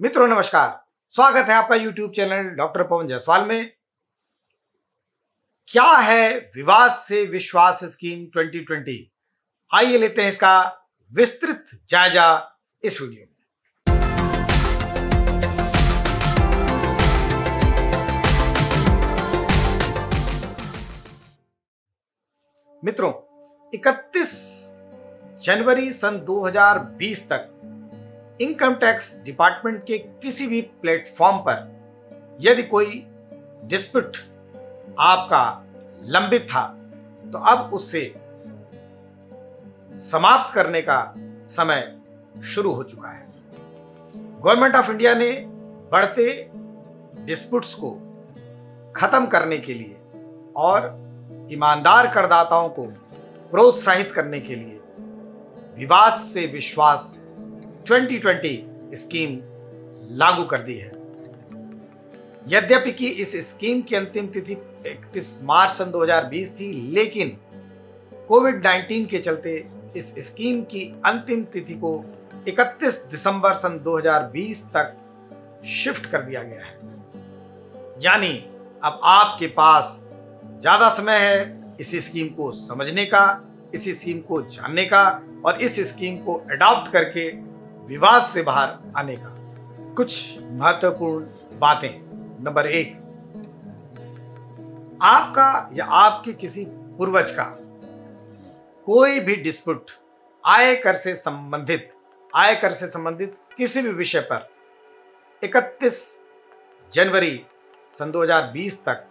मित्रों नमस्कार, स्वागत है आपका YouTube channel doctor Pawan Jaiswal में। क्या है विवाद से विश्वास स्कीम 2020? आइए लेते हैं इसका विस्तृत जायजा इस वीडियो में। मित्रों, 31 जनवरी सन 2020 तक इनकम टैक्स डिपार्टमेंट के किसी भी प्लेटफॉर्म पर यदि कोई डिस्प्यूट आपका लंबित था तो अब उससे समाप्त करने का समय शुरू हो चुका है। गवर्नमेंट ऑफ इंडिया ने बढ़ते डिस्प्यूट्स को खत्म करने के लिए और ईमानदार करदाताओं को प्रोत्साहित करने के लिए विवाद से विश्वास 2020 स्कीम लागू कर दी है। यद्यपि कि इस स्कीम की अंतिम तिथि 31 मार्च सन 2020 थी, लेकिन कोविड-19 के चलते इस स्कीम की अंतिम तिथि को 31 दिसंबर सन 2020 तक शिफ्ट कर दिया गया है। यानी अब आपके पास ज्यादा समय है इस स्कीम को समझने का, इस स्कीम को जानने का और इस स्कीम को अडॉप्ट करके विवाद से बाहर आने का। कुछ महत्वपूर्ण बातें। नंबर 1, आपका या आपके किसी पूर्वज का कोई भी डिस्प्यूट आयकर से संबंधित किसी भी विषय पर 31 जनवरी सन 2020 तक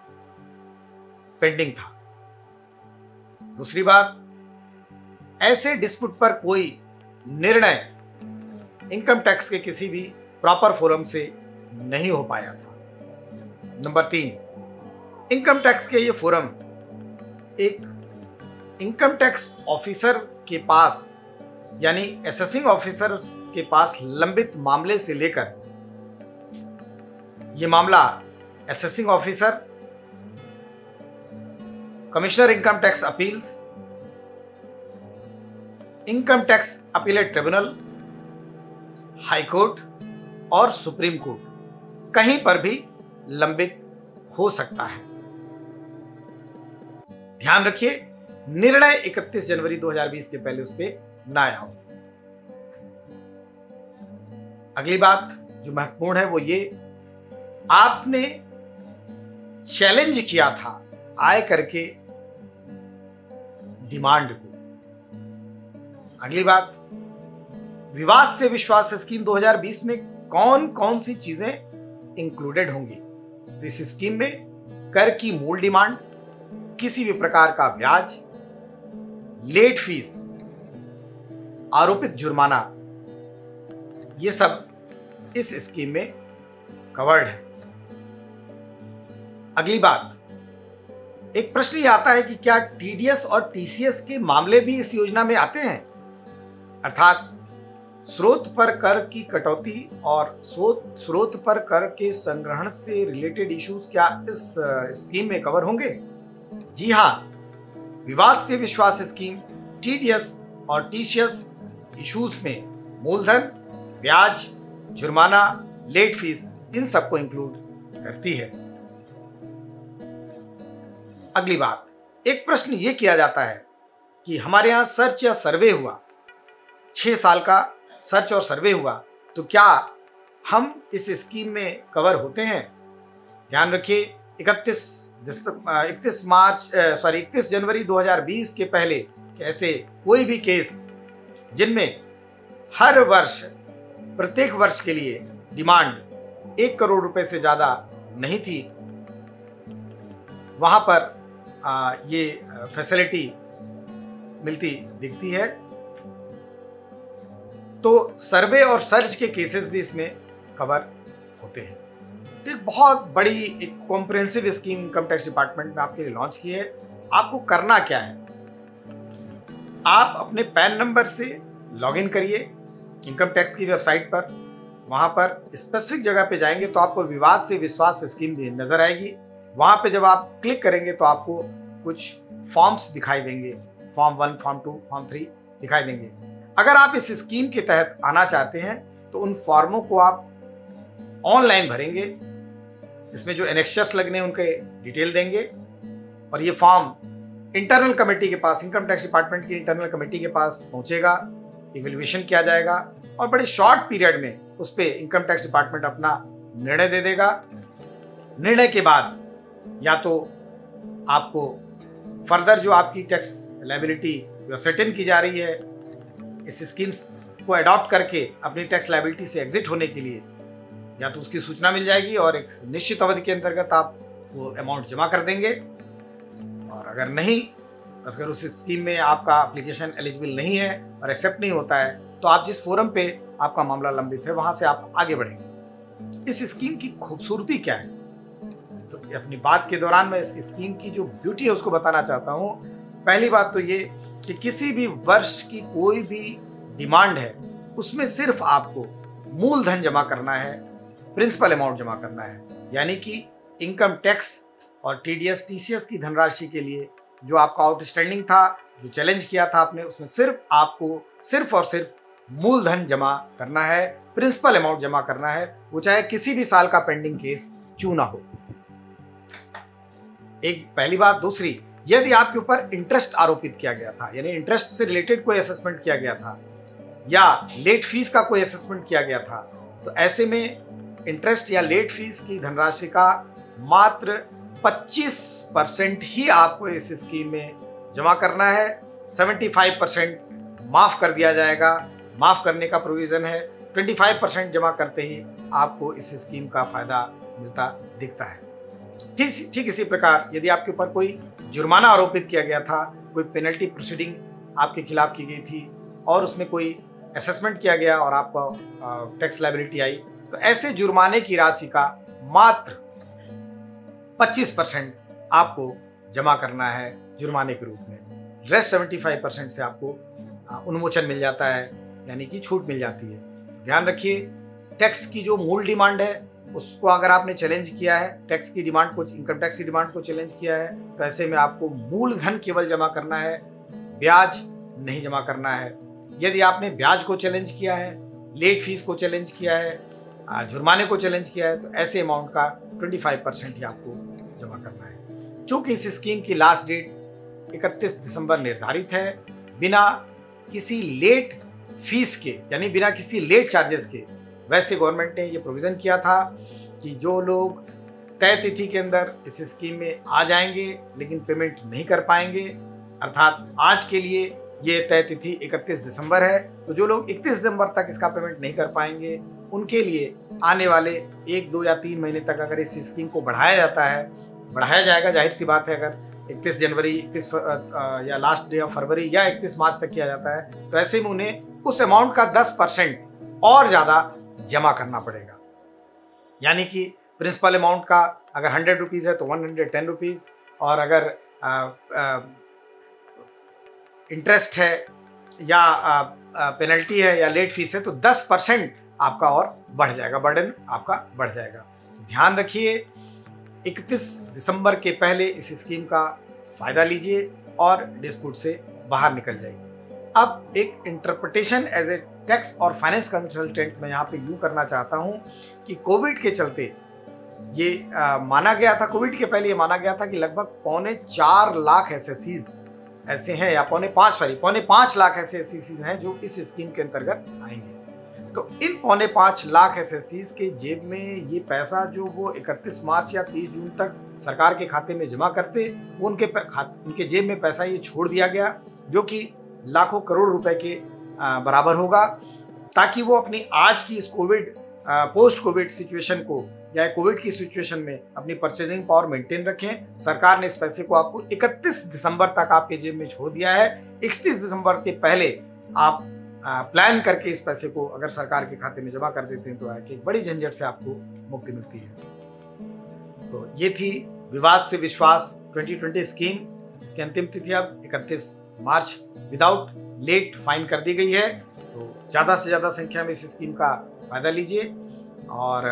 पेंडिंग था। दूसरी बात, ऐसे डिस्प्यूट पर कोई निर्णय इनकम टैक्स के किसी भी प्रॉपर फोरम से नहीं हो पाया था। नंबर 3, इनकम टैक्स के ये फोरम एक इनकम टैक्स ऑफिसर के पास यानी असेसिंग ऑफिसर के पास लंबित मामले से लेकर ये मामला assessing officer, commissioner income tax appeals, income tax appellate tribunal, high court और सुप्रीम कोर्ट कहीं पर भी लंबित हो सकता है। ध्यान रखिए, निर्णय 31 जनवरी 2020 के पहले उस पर ना आया हो। अगली बात जो महत्वपूर्ण है वो ये, आपने चैलेंज किया था आयकर के डिमांड को। अगली बात, विवाद से विश्वास स्कीम 2020 में कौन कौन सी चीजें इंक्लूडेड होंगी। तो इस स्कीम में कर की मूल डिमांड, किसी भी प्रकार का ब्याज, लेट फीस, आरोपित जुर्माना, ये सब इस स्कीम में कवर्ड है। अगली बात, एक प्रश्न ये आता है कि क्या टीडीएस और टीसीएस के मामले भी इस योजना में आते हैं, अर्थात स्रोत पर कर की कटौती और स्रोत पर कर के संग्रहण से रिलेटेड इश्यूज क्या इस स्कीम में कवर होंगे? जी हां, विवाद से विश्वास स्कीम टीडीएस और टीसीएस इश्यूज में मूलधन, ब्याज, जुर्माना, लेट फीस, इन सबको इंक्लूड करती है। अगली बात, एक प्रश्न ये किया जाता है कि हमारे यहां सर्च या सर्वे हुआ, 6 साल का सर्च और सर्वे हुआ, तो क्या हम इस स्कीम में कवर होते हैं? ध्यान रखिए, 31 जनवरी 2020 के पहले ऐसे कोई भी केस जिनमें हर वर्ष प्रत्येक वर्ष के लिए डिमांड 1 करोड़ रुपए से ज्यादा नहीं थी, वहां पर ये फैसिलिटी मिलती दिखती है। तो सर्वे और सर्च के केसेस भी इसमें कवर होते हैं। एक बहुत बड़ी एक comprehensive scheme income tax department ने आपके लिए लॉन्च की है। आपको करना क्या है, आप अपने पैन नंबर से लॉगिन करिए इनकम टैक्स की वेबसाइट पर। वहां पर स्पेसिफिक जगह पे जाएंगे तो आपको विवाद से विश्वास स्कीम नजर आएगी। वहां पे जब आप क्लिक करेंगे तो आपको कुछ फॉर्म्स दिखाई देंगे, फॉर्म 1, फॉर्म 2, फॉर्म 3 दिखाई देंगे। अगर आप इस स्कीम के तहत आना चाहते हैं तो उन फॉर्मों को आप ऑनलाइन भरेंगे। इसमें जो एनेक्शर्स लगने उनके डिटेल देंगे और ये फॉर्म इंटरनल कमेटी के पास, इनकम टैक्स डिपार्टमेंट की इंटरनल कमेटी के पास पहुंचेगा, इवैल्यूएशन किया जाएगा और बड़े शॉर्ट पीरियड में उस पर इनकम टैक्स डिपार्टमेंट अपना निर्णय दे देगा। निर्णय के बाद या तो आपको फर्दर जो आपकी टैक्स लायबिलिटी जो सर्टेन की जा रही है, इस स्कीम्स को अडॉप्ट करके अपनी टैक्स लायबिलिटी से एग्जिट होने के लिए या तो उसकी सूचना मिल जाएगी और एक निश्चित अवधि के अंतर्गत आप वो अमाउंट जमा कर देंगे, और अगर नहीं, अगर उस स्कीम में आपका एप्लीकेशन एलिजिबल नहीं है और एक्सेप्ट नहीं होता है तो आप जिस फोरम पे आपका मामला लंबित है वहां से आप आगे बढ़ेंगे। इस स्कीम की खूबसूरती क्या है, तो अपनी बात के दौरान मैं इस स्कीम की जो ब्यूटी है उसको बताना चाहता हूँ। पहली बात तो ये कि किसी भी वर्ष की कोई भी डिमांड है उसमें सिर्फ आपको मूलधन जमा करना है, प्रिंसिपल अमाउंट जमा करना है, यानी कि इनकम टैक्स और टीडीएस टीसीएस की धनराशि के लिए जो आपका आउटस्टैंडिंग था, जो चैलेंज किया था आपने, उसमें सिर्फ आपको सिर्फ और सिर्फ मूलधन जमा करना है, प्रिंसिपल अमाउंट जमा करना है, वो चाहे किसी भी साल का पेंडिंग केस क्यों ना हो। एक पहली बात। दूसरी, यदि आपके ऊपर इंटरेस्ट आरोपित किया गया था, यानी इंटरेस्ट से रिलेटेड कोई असेसमेंट किया गया था या लेट फीस का कोई असेसमेंट किया गया था, तो ऐसे में इंटरेस्ट या लेट फीस की धनराशि का मात्र 25% ही आपको इस स्कीम में जमा करना है। 75% माफ कर दिया जाएगा, माफ करने का प्रोविजन है। 25% जमा करते ही आपको इस स्कीम का फायदा मिलता दिखता है। ठीक इसी प्रकार यदि आपके ऊपर कोई जुर्माना आरोपित किया गया था, कोई पेनल्टी प्रोसीडिंग आपके खिलाफ की गई थी और उसमें कोई असेसमेंट किया गया और आपका टैक्स लायबिलिटी आई, तो ऐसे जुर्माने की राशि का मात्र 25% आपको जमा करना है जुर्माने के रूप में। रेस्ट 75% से आपको उन्मोचन मिल जाता है, यानी कि छूट मिल जाती है। ध्यान रखिए, टैक्स की जो मूल डिमांड है उसको अगर आपने चैलेंज किया है, टैक्स की डिमांड को, इनकम टैक्स की डिमांड को चैलेंज किया है, तो ऐसे में आपको मूलधन केवल जमा करना है, ब्याज नहीं जमा करना है। यदि आपने ब्याज को चैलेंज किया है, लेट फीस को चैलेंज किया है, जुर्माने को चैलेंज किया है, तो ऐसे अमाउंट का 25% ही आपको जमा करना है। चूंकि इस स्कीम की लास्ट डेट 31 दिसंबर निर्धारित है, बिना किसी लेट फीस के, यानी बिना किसी लेट चार्जेस के, वैसे गवर्नमेंट ने ये प्रोविज़न किया था कि जो लोग तय तिथि के अंदर इस स्कीम में आ जाएंगे लेकिन पेमेंट नहीं कर पाएंगे, अर्थात आज के लिए ये तय तिथि 31 दिसंबर है, तो जो लोग 31 दिसंबर तक इसका पेमेंट नहीं कर पाएंगे उनके लिए आने वाले 1, 2 या 3 महीने तक अगर इस स्कीम को बढ़ाया जाता है, बढ़ाया जाएगा, जाहिर सी बात है, अगर 31 जनवरी, 31 या लास्ट डे ऑफ फरवरी या 31 मार्च तक किया जाता है, तो ऐसे में उन्हें उस अमाउंट का 10% और ज़्यादा जमा करना पड़ेगा। यानी कि प्रिंसिपल अमाउंट का अगर 100 रुपीज़ है तो 110 रुपीज़, और अगर इंटरेस्ट है या पेनल्टी है या लेट फीस है तो 10% आपका और बढ़ जाएगा, बर्डन आपका बढ़ जाएगा। ध्यान रखिए, 31 दिसंबर के पहले इस स्कीम का फायदा लीजिए और डिस्प्यूट से बाहर निकल जाइए। अब एक इंटरप्रिटेशन एज ए टैक्स और फाइनेंस कंसल्टेंट मैं यहाँ पे यूँ करना चाहता हूँ कि कोविड के चलते ये माना गया था, कोविड के पहले ये माना गया था कि लगभग 4.25 लाख एसएससीज ऐसे हैं, या 4.5 लाख ऐसे एसएससीज हैं जो इस स्कीम के अंतर्गत आएंगे। तो इन 4.5 लाख एसएससीज के जेब में ये पैसा जो वो 31 मार्च या 30 जून तक सरकार के खाते में जमा करते, वो उनके जेब में पैसा ये छोड़ दिया गया, जो कि लाखों करोड़ रुपए के बराबर होगा, ताकि वो अपनी आज की इस कोविड पोस्ट कोविड सिचुएशन को या कोविड की सिचुएशन में अपनी परचेजिंग पावर मेंटेन रखें। सरकार ने इस पैसे को आपको 31 दिसंबर तक आपके जेब में छोड़ दिया है। 31 दिसंबर के पहले आप प्लान करके इस पैसे को अगर सरकार के खाते में जमा कर देते हैं तो है कि एक बड़ी झंझट से आपको मुक्ति मिलती है। तो ये थी विवाद से विश्वास 2020 स्कीम। इसकी अंतिम तिथि अब 31 मार्च विदाउट लेट फाइन कर दी गई है। तो ज़्यादा से ज़्यादा संख्या में इस स्कीम का फायदा लीजिए और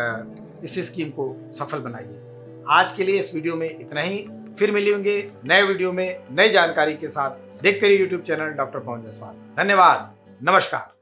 इस स्कीम को सफल बनाइए। आज के लिए इस वीडियो में इतना ही, फिर मिलेंगे नए वीडियो में नई जानकारी के साथ। देखते रहिए YouTube channel doctor Pawan Jaiswal. धन्यवाद, नमस्कार।